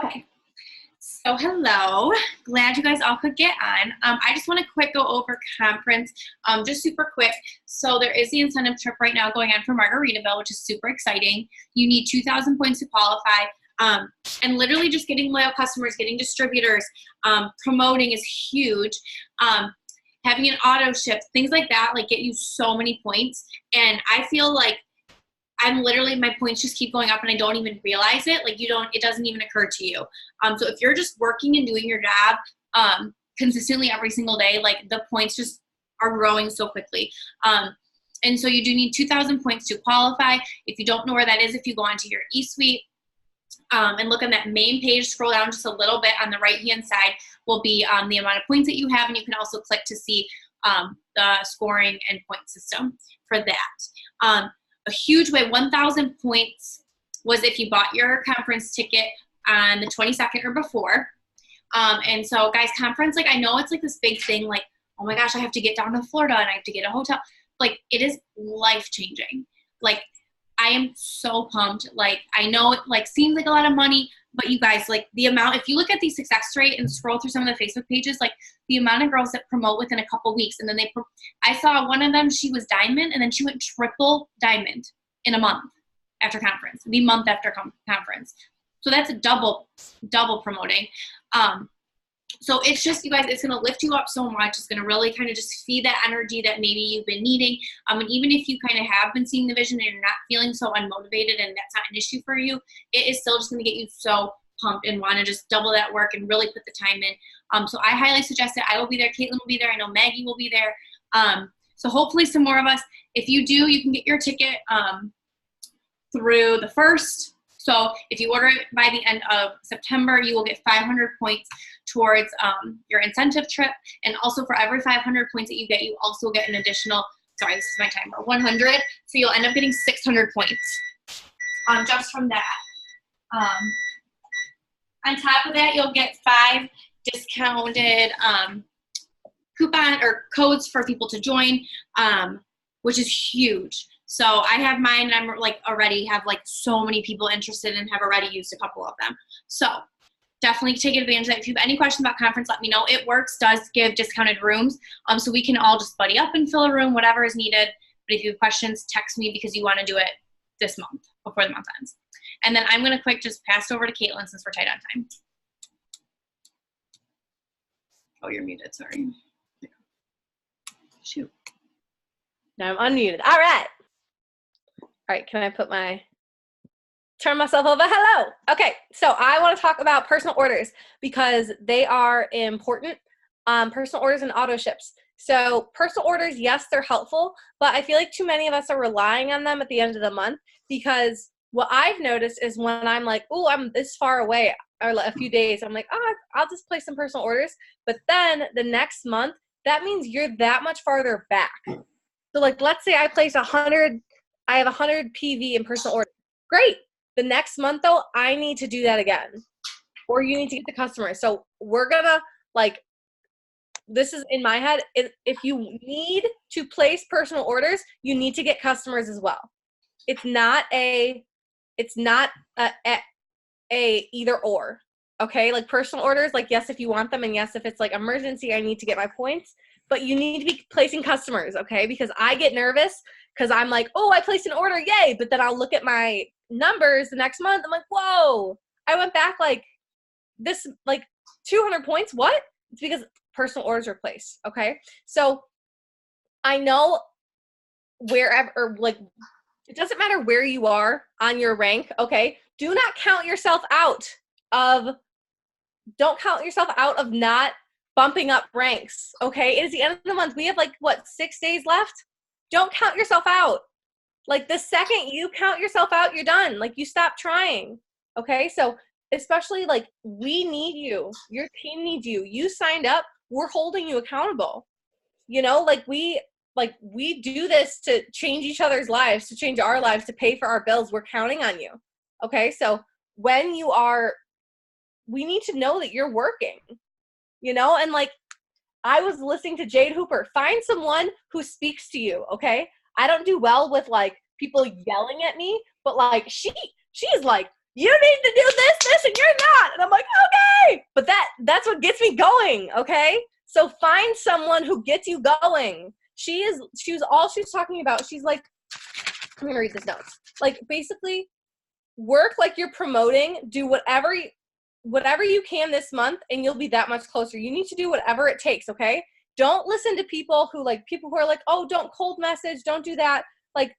Okay, so hello. Glad you guys all could get on. I just want to quick go over conference, just super quick. So there is the incentive trip right now going on for Margaritaville, which is super exciting. You need 2,000 points to qualify. And literally just getting loyal customers, getting distributors, promoting is huge. Having an auto ship, things like that, like get you so many points. And I feel like I'm literally, my points just keep going up and I don't even realize it. Like it doesn't even occur to you. So if you're just working and doing your job consistently every single day, like the points just are growing so quickly. And so you do need 2,000 points to qualify. If you don't know where that is, if you go onto your eSuite and look on that main page, scroll down just a little bit, on the right-hand side will be the amount of points that you have, and you can also click to see the scoring and point system for that. A huge way, 1,000 points was if you bought your conference ticket on the 22nd or before. And so guys, conference, like I know it's like this big thing, like, oh my gosh, I have to get down to Florida and I have to get a hotel. Like it is life-changing. Like I am so pumped. Like I know it like seems like a lot of money, but you guys, like the amount, if you look at the success rate and scroll through some of the Facebook pages, like the amount of girls that promote within a couple weeks, and then I saw one of them, she was diamond, and then she went triple diamond in a month after conference, the month after conference. So that's a double promoting. So it's just, you guys, it's going to lift you up so much. It's going to really kind of just feed that energy that maybe you've been needing. And even if you kind of have been seeing the vision and you're not feeling so unmotivated and that's not an issue for you, it is still just going to get you so pumped and want to just double that work and really put the time in. So I highly suggest it. I will be there. Caitlin will be there. I know Maggie will be there. So hopefully some more of us. If you do, you can get your ticket through the 1st. So if you order it by the end of September, you will get 500 points towards your incentive trip. And also for every 500 points that you get, you also get an additional, sorry, this is my timer, 100. So you'll end up getting 600 points just from that. On top of that, you'll get 5 discounted coupon or codes for people to join, which is huge. So I have mine, and I'm like already have like so many people interested and have already used a couple of them. So definitely take advantage of that. If you have any questions about conference, let me know. It works, does give discounted rooms. So we can all just buddy up and fill a room, whatever is needed. But if you have questions, text me because you want to do it this month before the month ends. And then I'm going to quick just pass over to Caitlin since we're tight on time. Oh, you're muted, sorry. Shoot. Now I'm unmuted. All right. All right, can I turn myself over? Hello. Okay, so I want to talk about personal orders because they are important. Personal orders and auto ships. So personal orders, yes, they're helpful, but I feel like too many of us are relying on them at the end of the month, because what I've noticed is when I'm like, oh, I'm this far away, or a few days, I'm like, oh, I'll just place some personal orders. But then the next month, that means you're that much farther back. So like, let's say I place 100, I have 100 PV in personal order. Great. The next month though, I need to do that again. Or you need to get the customer. So we're gonna this is in my head. If you need to place personal orders, you need to get customers as well. It's not a either or. Okay. Like personal orders, like yes, if you want them, and yes, if it's like emergency, I need to get my points, but you need to be placing customers. Okay. Because I get nervous because I'm like, oh, I placed an order, yay. But then I'll look at my numbers the next month. I'm like, whoa, I went back like 200 points. What? It's because personal orders are placed. Okay. So I know wherever, or like, it doesn't matter where you are on your rank. Okay. Do not count yourself out of, don't count yourself out of not bumping up ranks. Okay. It is the end of the month. We have 6 days left. Don't count yourself out. Like the second you count yourself out, you're done. Like you stop trying. Okay. So especially we need you, your team needs you. You signed up. We're holding you accountable. We do this to change each other's lives, to change our lives, to pay for our bills. We're counting on you. Okay. So when you are, we need to know that you're working, and I was listening to Jade Hooper. Find someone who speaks to you, okay? I don't do well with people yelling at me, but she's like, you need to do this, and you're not. And I'm like, me going, okay? So find someone who gets you going. All she's talking about, she's like, I'm gonna read this notes. Like, basically, work like you're promoting, do whatever you can this month, and you'll be that much closer. You need to do whatever it takes, okay? Don't listen to people who are like, oh, don't cold message, don't do that. Like,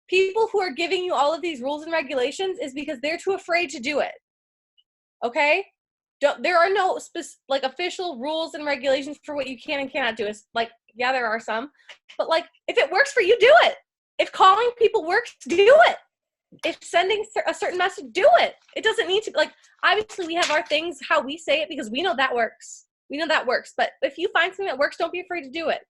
people who are giving you all of these rules and regulations is because they're too afraid to do it, okay? There are no official rules and regulations for what you can and cannot do. It's like, yeah, there are some, but like, if it works for you, do it. If calling people works, do it. If sending a certain message, do it. It doesn't need to, like, obviously we have our things, how we say it, because we know that works. We know that works. But if you find something that works, don't be afraid to do it.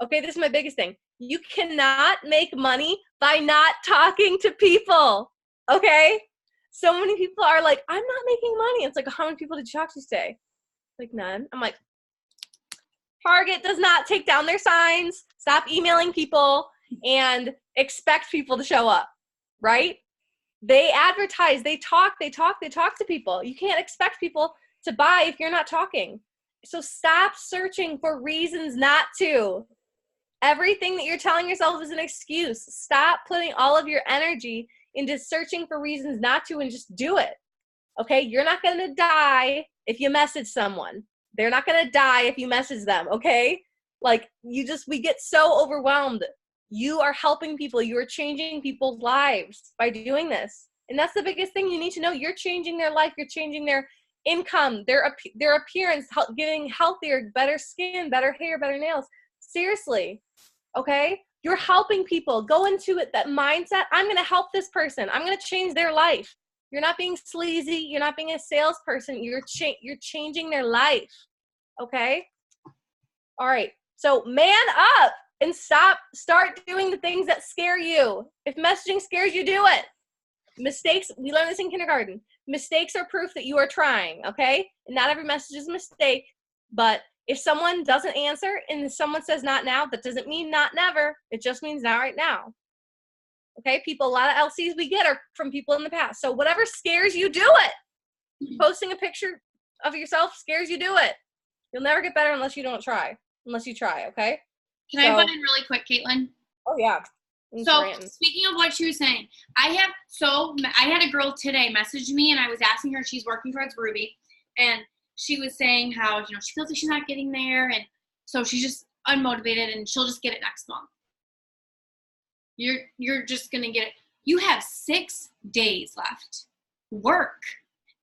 Okay, this is my biggest thing. You cannot make money by not talking to people. Okay? So many people are like, I'm not making money. It's like, how many people did you talk to today? Like, none. I'm like, Target does not take down their signs. Stop emailing people and expect people to show up, right? They advertise, they talk to people. You can't expect people to buy if you're not talking. So stop searching for reasons not to. Everything that you're telling yourself is an excuse. Stop putting all of your energy into searching for reasons not to, and just do it. Okay? You're not going to die if you message someone. They're not going to die if you message them, okay? Like, we get so overwhelmed. You are helping people. You are changing people's lives by doing this. And that's the biggest thing you need to know. You're changing their life. You're changing their income, their appearance, getting healthier, better skin, better hair, better nails. Seriously, okay? You're helping people. Go into it, that mindset. I'm going to help this person. I'm going to change their life. You're not being sleazy. You're not being a salesperson. You're changing their life, okay? All right. So man up and start doing the things that scare you. If messaging scares you, do it. Mistakes, we learned this in kindergarten. Mistakes are proof that you are trying, okay? And not every message is a mistake, but if someone doesn't answer and someone says not now, that doesn't mean not never. It just means not right now. Okay, people, a lot of LCs we get are from people in the past. So whatever scares you, do it. Posting a picture of yourself scares you, do it. You'll never get better unless you try, okay? Can I butt in really quick, Caitlin? Oh, yeah. So speaking of what you were saying, I had a girl today message me, and I was asking her, she's working towards Ruby, and she was saying how, she feels like she's not getting there, and so she's just unmotivated, and she'll just get it next month. You're just gonna get it. You have 6 days left. Work,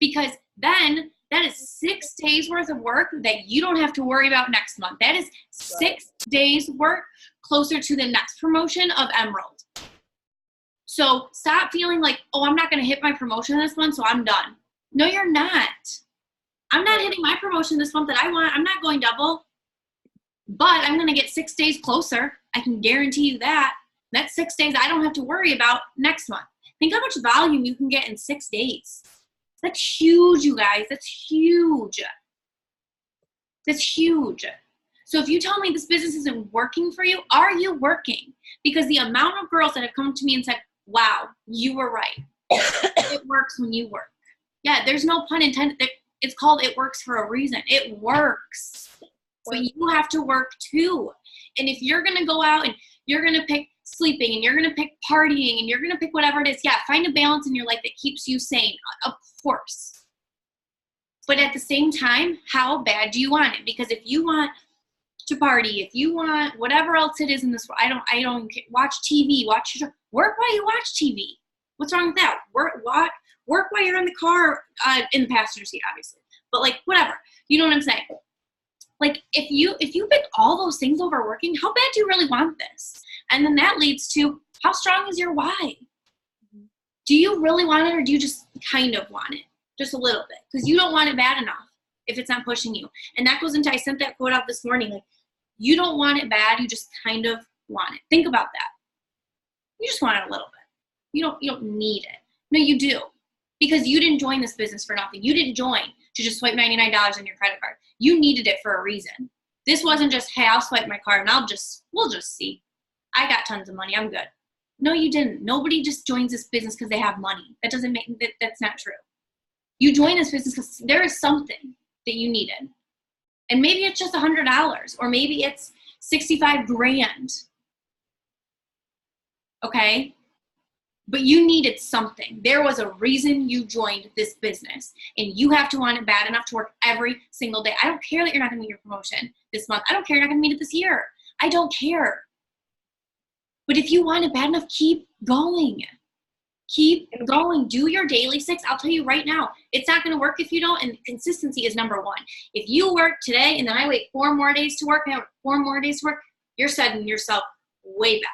because then that is 6 days worth of work that you don't have to worry about next month. That is 6 days work closer to the next promotion of Emerald. So stop feeling like, oh, I'm not going to hit my promotion this month, so I'm done. No, you're not. I'm not hitting my promotion this month that I want. I'm not going double, but I'm going to get 6 days closer. I can guarantee you that. That's 6 days I don't have to worry about next month. Think how much volume you can get in 6 days. That's huge, you guys. That's huge. That's huge. So if you tell me this business isn't working for you, are you working? Because the amount of girls that have come to me and said, wow, you were right. It works when you work. Yeah, there's no pun intended. It's called It Works for a reason. It works. But you have to work too. And if you're going to go out and you're going to pick sleeping and you're going to pick partying and you're going to pick whatever it is, yeah, find a balance in your life that keeps you sane, of course. But at the same time, how bad do you want it? Because if you want to party, if you want whatever else it is in this world, I don't watch TV, work while you watch TV. What's wrong with that? Work while you're in the car, in the passenger seat, obviously. But like, whatever. You know what I'm saying? Like, if you pick all those things over working, how bad do you really want this? And then that leads to, how strong is your why? Do you really want it, or do you just kind of want it? Just a little bit. Because you don't want it bad enough if it's not pushing you. And that goes into, I sent that quote out this morning, like, you don't want it bad, you just kind of want it. Think about that. You just want it a little bit. You don't need it. No, you do. Because you didn't join this business for nothing. You didn't join to just swipe $99 on your credit card. You needed it for a reason. This wasn't just, hey, I'll swipe my card and we'll just see. I got tons of money, I'm good. No, you didn't. Nobody just joins this business because they have money. That's not true. You join this business because there is something that you needed. And maybe it's just $100, or maybe it's 65 grand. Okay? But you needed something. There was a reason you joined this business, and you have to want it bad enough to work every single day. I don't care that you're not going to meet your promotion this month. I don't care you're not going to meet it this year. I don't care. But if you want it bad enough, keep going. Keep going. Do your daily 6. I'll tell you right now, it's not going to work if you don't, and consistency is number 1. If you work today and then I wait 4 more days to work, and I work 4 more days to work, you're setting yourself way back.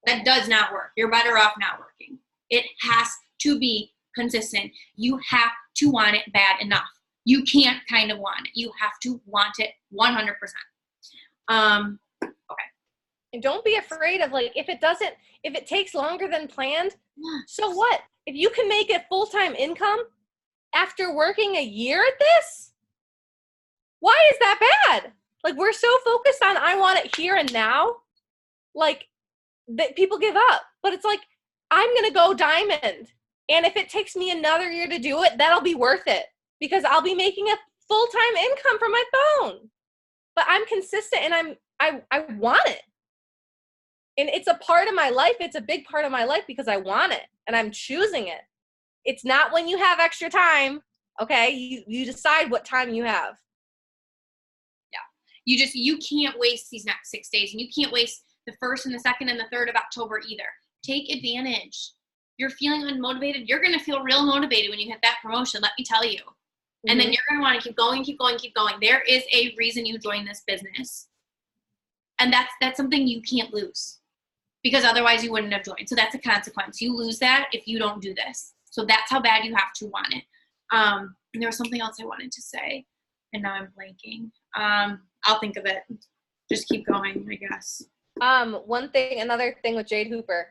That does not work. You're better off not working. It has to be consistent. You have to want it bad enough. You can't kind of want it. You have to want it 100%. Okay. And don't be afraid of, like, if it takes longer than planned, so what? If you can make a full-time income after working a year at this, why is that bad? Like, we're so focused on, I want it here and now, like, that people give up. But it's like, I'm going to go diamond. And if it takes me another year to do it, that'll be worth it, because I'll be making a full-time income from my phone. But I'm consistent, and I want it. And it's a part of my life. It's a big part of my life because I want it and I'm choosing it. It's not when you have extra time. Okay. You decide what time you have. Yeah. You can't waste these next 6 days, and you can't waste the 1st and the 2nd and the 3rd of October either. Take advantage. You're feeling unmotivated. You're going to feel real motivated when you hit that promotion. Let me tell you. Mm-hmm. And then you're going to want to keep going, keep going, keep going. There is a reason you joined this business. And that's something you can't lose, because otherwise you wouldn't have joined. So that's a consequence. You lose that if you don't do this. So that's how bad you have to want it. And there was something else I wanted to say, and now I'm blanking. I'll think of it. Just keep going, I guess. Another thing with Jade Hooper,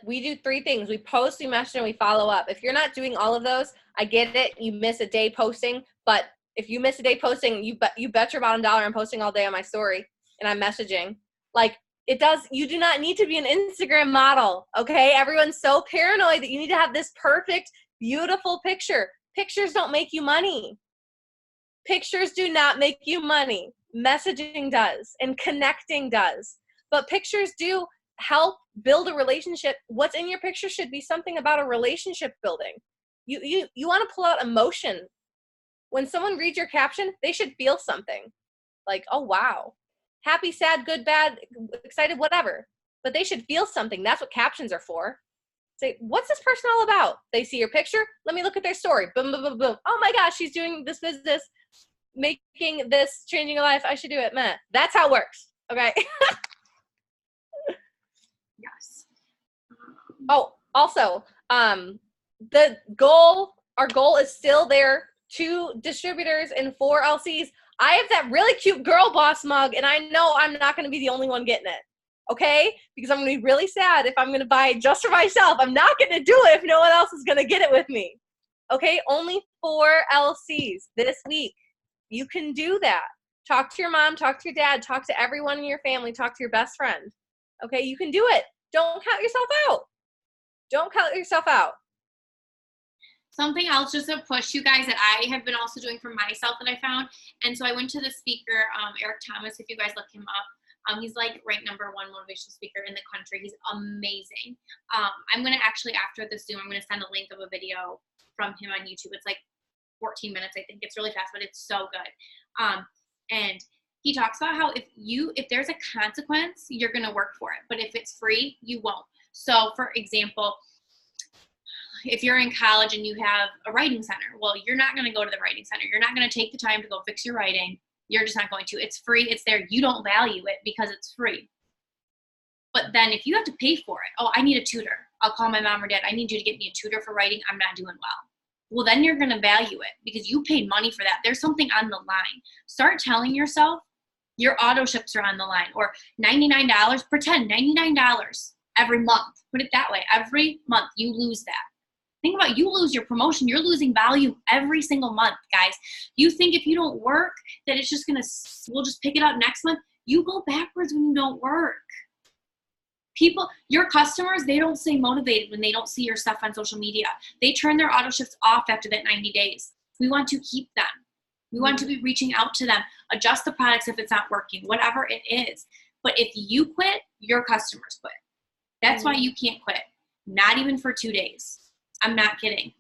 we do 3 things. We post, we message, and we follow up. If you're not doing all of those, I get it. You miss a day posting, but if you miss a day posting, you bet your bottom dollar I'm posting all day on my story and I'm messaging. Like, you do not need to be an Instagram model, okay? Everyone's so paranoid that you need to have this perfect, beautiful picture. Pictures don't make you money. Pictures do not make you money. Messaging does, and connecting does. But pictures do help build a relationship. What's in your picture should be something about a relationship building. You want to pull out emotion. When someone reads your caption, they should feel something. Like, oh, wow. Happy, sad, good, bad, excited, whatever. But they should feel something. That's what captions are for. Say, what's this person all about? They see your picture. Let me look at their story. Boom, boom, boom, boom. Oh my gosh, she's doing this business, making this, changing a life. I should do it. Meh. That's how it works. Okay. Yes. Oh, also, our goal is still there. 2 distributors and 4 LCs. I have that really cute girl boss mug, and I know I'm not going to be the only one getting it. Okay? Because I'm going to be really sad if I'm going to buy it just for myself. I'm not going to do it if no one else is going to get it with me. Okay? Only 4 LCs this week. You can do that. Talk to your mom, talk to your dad, talk to everyone in your family, talk to your best friend. Okay? You can do it. Don't count yourself out. Don't count yourself out. Something else just to push you guys that I have been also doing for myself that I found. And so I went to the speaker, Eric Thomas, if you guys look him up. He's like ranked #1 motivational speaker in the country. He's amazing. I'm going to actually, after this Zoom, I'm going to send a link of a video from him on YouTube. It's like 14 minutes, I think. It's really fast, but it's so good. And he talks about how if there's a consequence, you're going to work for it. But if it's free, you won't. So for example, if you're in college and you have a writing center, well, you're not going to go to the writing center. You're not going to take the time to go fix your writing. You're just not going to. It's free. It's there. You don't value it because it's free. But then if you have to pay for it, oh, I need a tutor. I'll call my mom or dad. I need you to get me a tutor for writing. I'm not doing well. Well, then you're going to value it because you paid money for that. There's something on the line. Start telling yourself your auto ships are on the line, or $99, pretend $99 every month. Put it that way. Every month you lose that. Think about, you lose your promotion. You're losing value every single month, guys. You think if you don't work that it's just we'll just pick it up next month. You go backwards when you don't work. People, your customers, they don't stay motivated when they don't see your stuff on social media. They turn their auto shifts off after that 90 days. We want to keep them. We want to be reaching out to them, adjust the products if it's not working, whatever it is. But if you quit, your customers quit. That's why you can't quit. Not even for 2 days. I'm not kidding.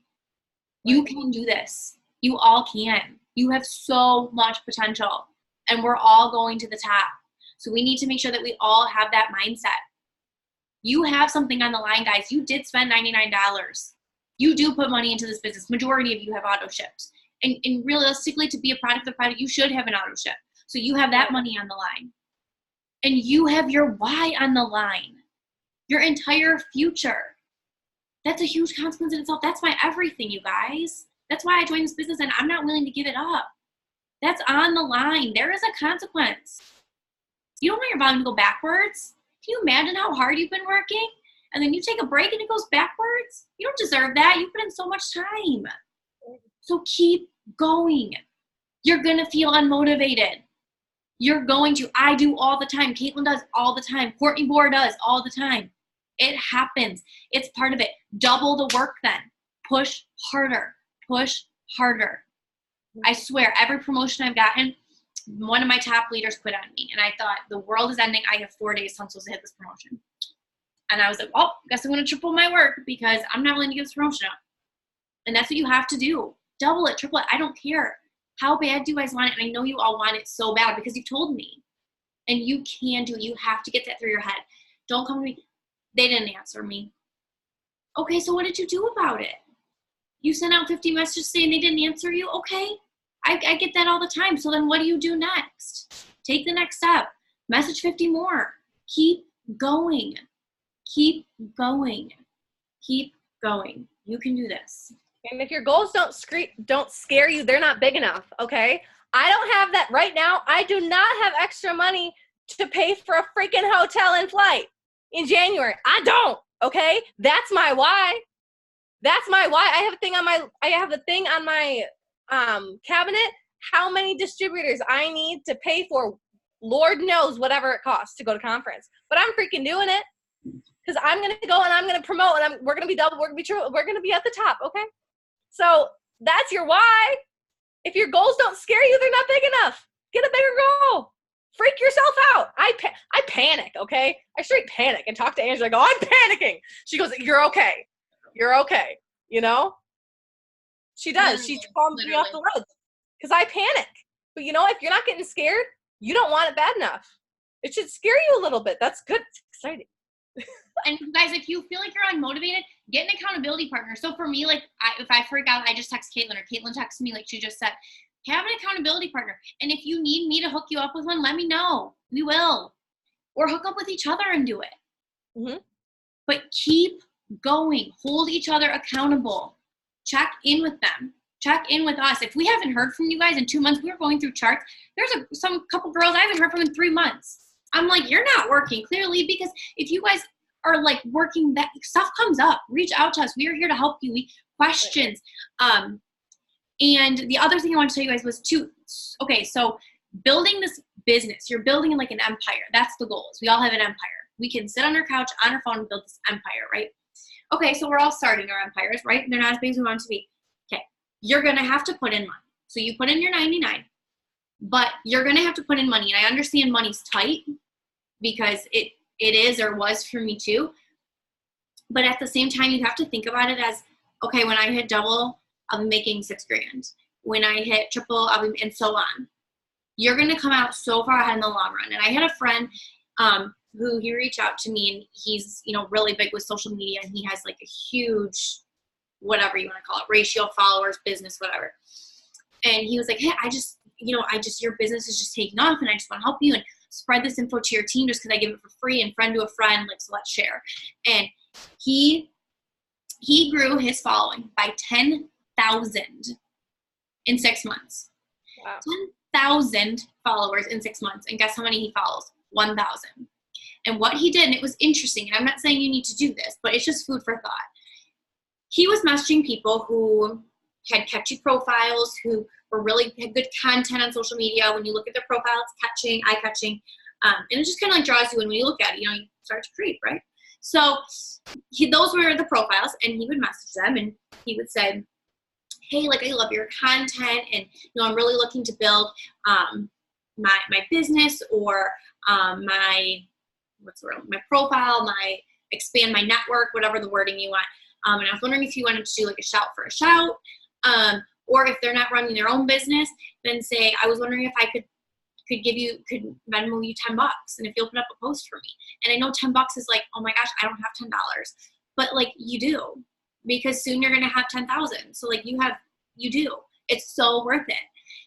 You can do this. You all can. You have so much potential, and we're all going to the top. So we need to make sure that we all have that mindset. You have something on the line, guys. You did spend $99. You do put money into this business. Majority of you have auto shipped. And realistically, to be a product of the product, you should have an auto ship. So you have that money on the line. And you have your why on the line. Your entire future. That's a huge consequence in itself. That's my everything, you guys. That's why I joined this business, and I'm not willing to give it up. That's on the line. There is a consequence. You don't want your volume to go backwards. Can you imagine how hard you've been working? And then you take a break and it goes backwards? You don't deserve that. You put in so much time. So keep going. You're going to feel unmotivated. You're going to. I do all the time. Caitlin does all the time. Courtney Bohr does all the time. It happens. It's part of it. Double the work then. Push harder. Push harder. I swear, every promotion I've gotten, one of my top leaders quit on me. And I thought, the world is ending. I have 4 days till I'm supposed to hit this promotion. And I was like, well, I guess I'm going to triple my work because I'm not willing to give this promotion up. And that's what you have to do. Double it, triple it. I don't care. How bad do you guys want it? And I know you all want it so bad because you've told me. And you can do it. You have to get that through your head. Don't come to me. They didn't answer me. Okay, so what did you do about it? You sent out 50 messages saying they didn't answer you? Okay. I get that all the time. So then what do you do next? Take the next step. Message 50 more. Keep going. Keep going. Keep going. You can do this. And if your goals don't scare you, they're not big enough, okay? I don't have that right now. I do not have extra money to pay for a freaking hotel and flight in January. I don't, okay? That's my why. That's my why. I have a thing on my cabinet, how many distributors I need to pay for, Lord knows whatever it costs to go to conference. But I'm freaking doing it because I'm going to go and I'm going to promote and we're going to be double, we're going to be triple, we're going to be at the top, okay? So that's your why. If your goals don't scare you, they're not big enough. Get a bigger goal. Freak yourself out. I panic, okay? I straight panic and talk to Angela. I go, I'm panicking. She goes, you're okay. You're okay. You know? She does. She calms me off the ledge because I panic. But you know, if you're not getting scared, you don't want it bad enough. It should scare you a little bit. That's good. It's exciting. And guys, if you feel like you're unmotivated, get an accountability partner. So for me, like if I freak out, I just text Caitlin, or Caitlin texts me like she just said. Have an accountability partner. And if you need me to hook you up with one, let me know. We will. Or hook up with each other and do it. Mm-hmm. But keep going. Hold each other accountable. Check in with them. Check in with us. If we haven't heard from you guys in 2 months, we were going through charts. There's some couple girls I haven't heard from in 3 months. I'm like, you're not working clearly, because if you guys are like working, that stuff comes up. Reach out to us. We are here to help you. Questions. And the other thing I want to tell you guys was so building this business, you're building like an empire. That's the goal. We all have an empire. We can sit on our couch, on our phone, and build this empire, right? Okay, so we're all starting our empires, right? They're not as big as we want them to be. Okay, you're going to have to put in money. So you put in your 99, but you're going to have to put in money. And I understand money's tight because it is or was for me too. But at the same time, you have to think about it as, okay, when I hit double, I'll be making $6,000. When I hit triple, and so on. You're going to come out so far ahead in the long run. And I had a friend who he reached out to me, and he's, really big with social media, and he has like a huge, whatever you want to call it, ratio, followers, business, whatever. And he was like, hey, your business is just taking off, and I just want to help you and spread this info to your team just because I give it for free and friend to a friend, like, so let's share. And he grew his following by 10,000 in 6 months. Wow. 10,000 followers in 6 months. And guess how many he follows? 1,000. And what he did, and it was interesting, and I'm not saying you need to do this, but it's just food for thought. He was messaging people who had catchy profiles, who had good content on social media. When you look at their profile, it's catching, eye-catching. And it just kind of like draws you in when you look at it. You start to creep, right? So those were the profiles, and he would message them, and he would say, hey, like, I love your content, and, you know, I'm really looking to build my business, or my profile, expand my network, whatever the wording you want. And I was wondering if you wanted to do like a shout for a shout, or if they're not running their own business, then say, I was wondering if I could Venmo you $10, and if you'll put up a post for me. And I know $10 is like, oh my gosh, I don't have $10, but like, you do, because soon you're gonna have 10,000. So like, you do. It's so worth it.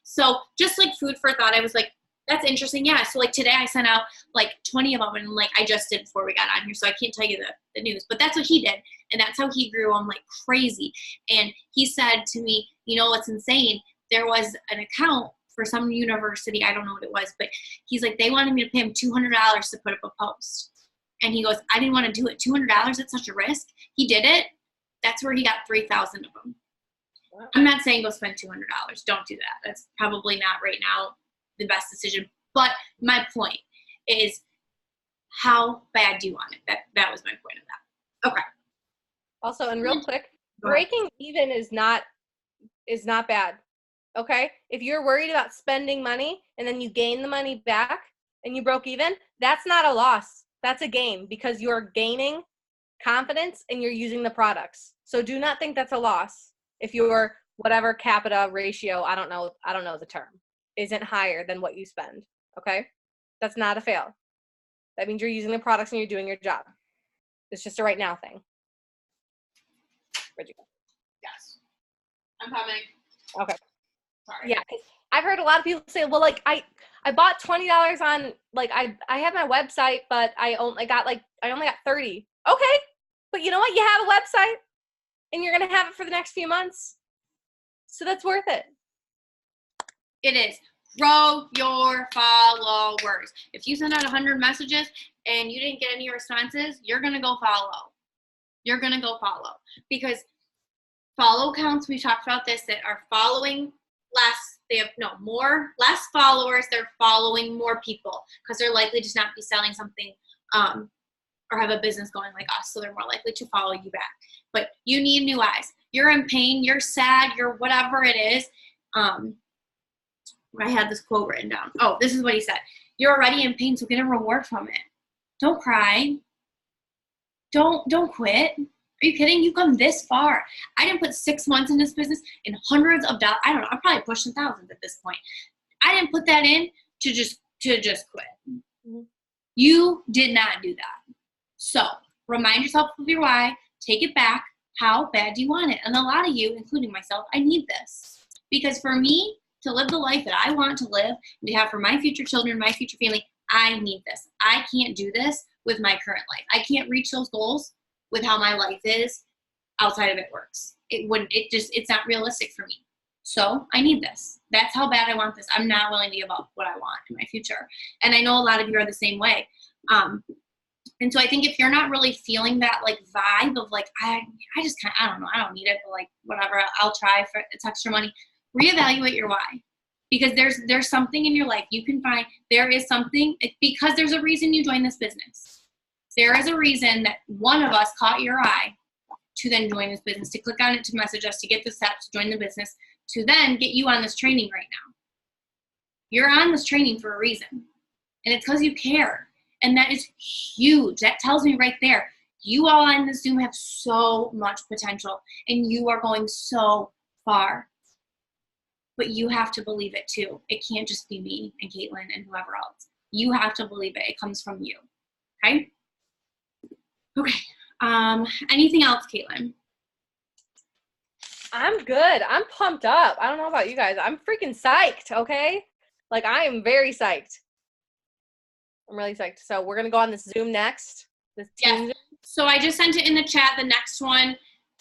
So just like food for thought, I was like, that's interesting. Yeah. So like today I sent out like 20 of them, and like I just did before we got on here, so I can't tell you the news, but that's what he did. And that's how he grew them like crazy. And he said to me, you know what's insane? There was an account for some university, I don't know what it was, but he's like, they wanted me to pay him $200 to put up a post. And he goes, I didn't want to do it. $200, it's such a risk. He did it. That's where he got 3,000 of them. Wow. I'm not saying go spend $200. Don't do that. That's probably not right now the best decision. But my point is, how bad do you want it? That was my point of that. Okay. Also, and real quick, breaking even is not bad. Okay? If you're worried about spending money and then you gain the money back and you broke even, that's not a loss. That's a gain, because you're gaining confidence and you're using the products. So do not think that's a loss if your whatever capita ratio, I don't know the term, isn't higher than what you spend. Okay? That's not a fail. That means you're using the products and you're doing your job. It's just a right now thing. Where'd you go? Yes. I'm coming. Okay. Sorry. Yeah, because I've heard a lot of people say, well, like I bought $20 on, like, I have my website, but I only got 30. Okay, but you know what? You have a website, and you're gonna have it for the next few months, so that's worth it. It is. Grow your followers. If you send out 100 messages and you didn't get any responses, you're gonna go follow. You're gonna go follow, because follow counts. We talked about this, that are following less. They have less followers. They're following more people, because they're likely to not be selling something or have a business going like us. So they're more likely to follow you back. But you need new eyes. You're in pain. You're sad. You're whatever it is. I had this quote written down. Oh, this is what he said. You're already in pain, so get a reward from it. Don't cry. Don't quit. Are you kidding? You've come this far. I didn't put 6 months in this business and hundreds of dollars. I don't know. I'm probably pushing thousands at this point. I didn't put that in to just quit. Mm-hmm. You did not do that. So remind yourself of your why. Take it back. How bad do you want it? And a lot of you, including myself, I need this. Because for me to live the life that I want to live and to have for my future children, my future family, I need this. I can't do this with my current life. I can't reach those goals with how my life is outside of it works. It's not realistic for me. So I need this. That's how bad I want this. I'm not willing to give up what I want in my future. And I know a lot of you are the same way. And so I think if you're not really feeling that like vibe of like, I just kind of, I don't know, I don't need it, but like whatever, I'll try for it's extra money, reevaluate your why. Because there's something in your life you can find. There is something, because there's a reason you joined this business. There is a reason that one of us caught your eye to then join this business, to click on it, to message us, to get the steps, to join the business, to then get you on this training right now. You're on this training for a reason. And it's because you care. And that is huge. That tells me right there, you all on this Zoom have so much potential and you are going so far. But you have to believe it too. It can't just be me and Caitlin and whoever else. You have to believe it. It comes from you. Okay? Okay. Anything else, Caitlin? I'm good. I'm pumped up. I don't know about you guys. I'm freaking psyched, okay? Like, I am very psyched. I'm really psyched. So we're going to go on this Zoom next. Yes. So I just sent it in the chat, the next one,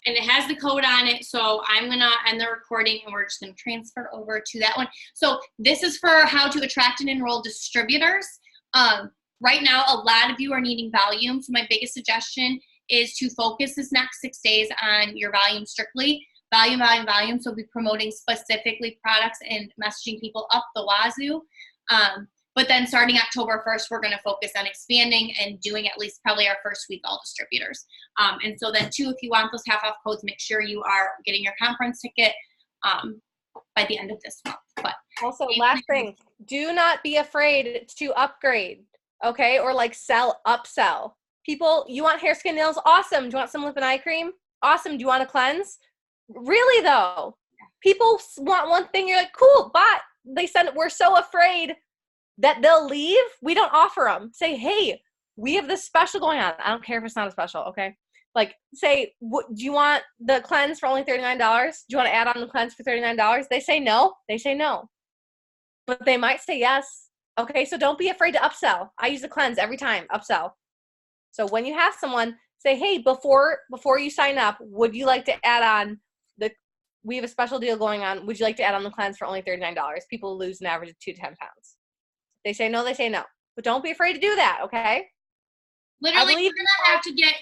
and it has the code on it. So I'm going to end the recording, and we're just going to transfer over to that one. So this is for how to attract and enroll distributors. Right now, a lot of you are needing volume. So my biggest suggestion is to focus this next 6 days on your volume strictly. Volume, volume, volume. So we'll be promoting specifically products and messaging people up the wazoo. But then starting October 1st, we're going to focus on expanding and doing at least probably our first week all distributors. And so then too, if you want those half off codes, make sure you are getting your conference ticket. by the end of this month. But also, last thing, do not be afraid to upgrade, okay? Or like upsell. People, you want hair, skin, nails? Awesome. Do you want some lip and eye cream? Awesome. Do you want to cleanse? Really though, people want one thing. You're like, cool, but they said we're so afraid that they'll leave. We don't offer them. Say, hey, we have this special going on. I don't care if it's not a special, okay? Like, say, do you want the cleanse for only $39? Do you want to add on the cleanse for $39? They say no. They say no. But they might say yes. Okay, so don't be afraid to upsell. I use the cleanse every time, upsell. So when you have someone, say, hey, before you sign up, would you like to add on we have a special deal going on. Would you like to add on the cleanse for only $39? People lose an average of 2 to 10 pounds. They say no, they say no. But don't be afraid to do that, okay? Literally,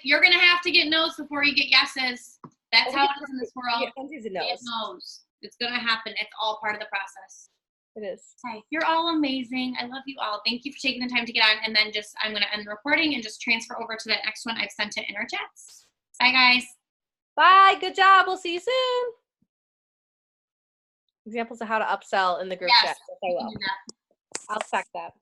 you're gonna have to get no's before you get yeses. That's how it is in this world. Get no's. It's gonna happen. It's all part of the process. It is. Okay, you're all amazing. I love you all. Thank you for taking the time to get on. And then I'm gonna end the recording and just transfer over to that next one I've sent to Interchats. Bye, guys. Bye. Good job. We'll see you soon. Examples of how to upsell in the group chat. Yes, I will. I'll check that.